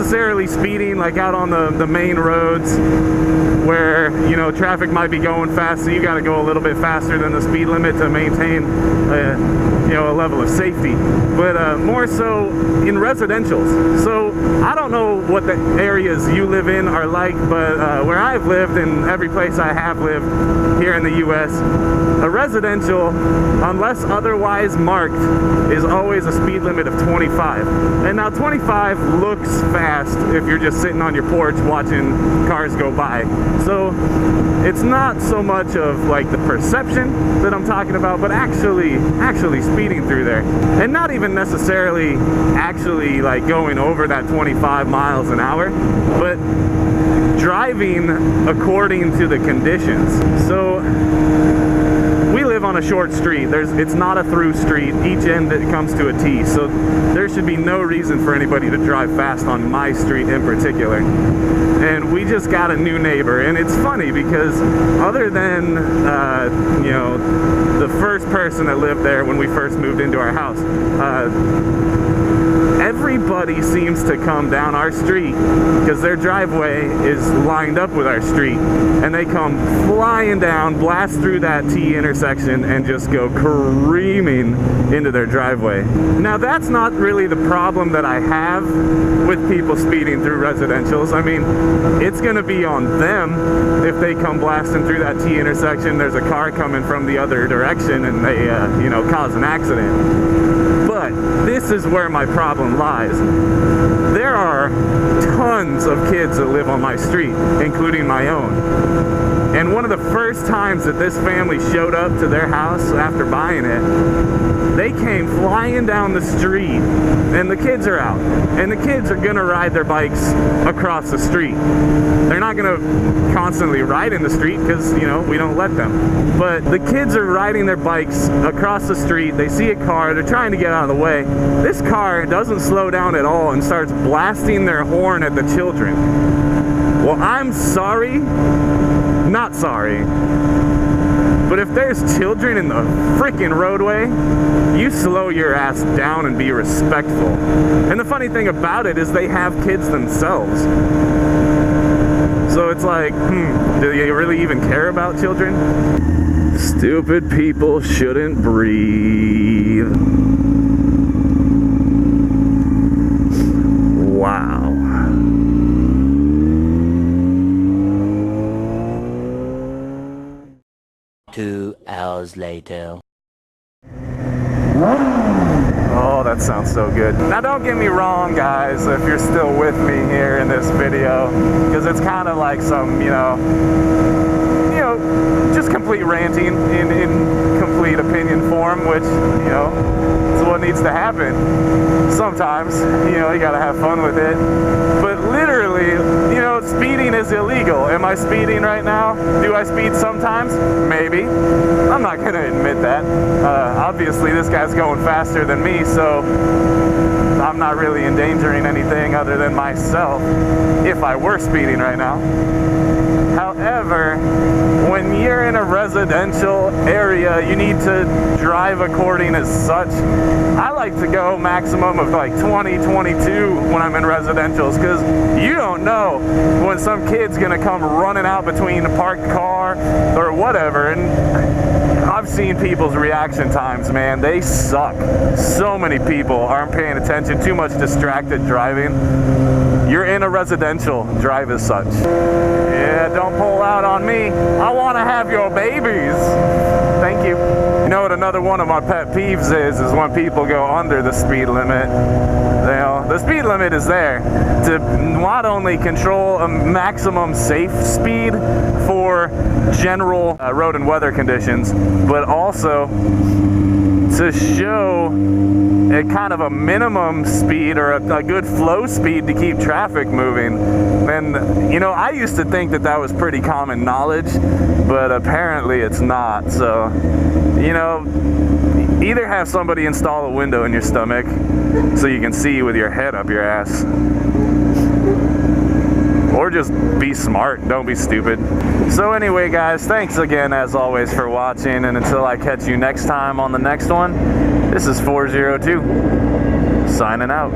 necessarily speeding like out on the main roads where, you know, traffic might be going fast, so you got to go a little bit faster than the speed limit to maintain you know, a level of safety, but more so in residentials. So I don't know what the areas you live in are like, but where I've lived and every place I have lived here in the US, a residential, unless otherwise marked, is always a speed limit of 25. And now 25 looks fast if you're just sitting on your porch watching cars go by. So it's not so much of like the perception that I'm talking about, but actually speeding through there. And not even necessarily actually like going over that 25 miles an hour, but driving according to the conditions. So we live on a short street. It's not a through street. Each end it comes to a T. So there should be no reason for anybody to drive fast on my street in particular. And we just got a new neighbor, and it's funny because other than you know, the first person that lived there when we first moved into our house, everybody seems to come down our street because their driveway is lined up with our street, and they come flying down, blast through that T intersection, and just go careening into their driveway. Now that's not really the problem that I have with people speeding through residentials. I mean, it's gonna be on them if they come blasting through that T intersection, there's a car coming from the other direction, and they you know, cause an accident. But this is where my problem lies. There are tons of kids that live on my street, including my own. And one of the first times that this family showed up to their house after buying it, they came flying down the street, and the kids are out. And the kids are gonna ride their bikes across the street. They're not gonna constantly ride in the street because, you know, we don't let them. But the kids are riding their bikes across the street. They see a car, they're trying to get out of the way. This car doesn't slow down at all and starts blasting their horn at the children. Well, I'm sorry, not sorry, but if there's children in the freaking roadway, you slow your ass down and be respectful. And the funny thing about it is they have kids themselves. So it's like, do you really even care about children? Stupid people shouldn't breathe. Wow. 2 hours later. Oh, that sounds so good. Now don't get me wrong, guys, if you're still with me here in this video, because it's kind of like some, you know, just complete ranting in complete opinion form, which, you know, is what needs to happen. Sometimes, you know, you gotta have fun with it. But literally, you know, speeding is illegal. Am I speeding right now? Do I speed sometimes? Maybe. I'm not gonna admit that. Obviously, this guy's going faster than me, so I'm not really endangering anything other than myself if I were speeding right now. However, when you're in a residential area, you need to drive according as such. I like to go maximum of like 20, 22 when I'm in residentials, because you don't know when some kid's gonna come running out between a parked car or whatever. And I've seen people's reaction times, man, they suck. So many people aren't paying attention, too much distracted driving. You're in a residential, drive as such. Yeah, don't pull out on me. I want to have your babies. Thank you. You know what another one of my pet peeves is when people go under the speed limit. You know, the speed limit is there to not only control a maximum safe speed for general road and weather conditions, but also to show a kind of a minimum speed or a good flow speed to keep traffic moving. And, you know, I used to think that that was pretty common knowledge, but apparently it's not. So, you know, either have somebody install a window in your stomach so you can see with your head up your ass, or just be smart, don't be stupid. So anyway, guys, thanks again as always for watching, and until I catch you next time on the next one, this is Forzerotoo signing out.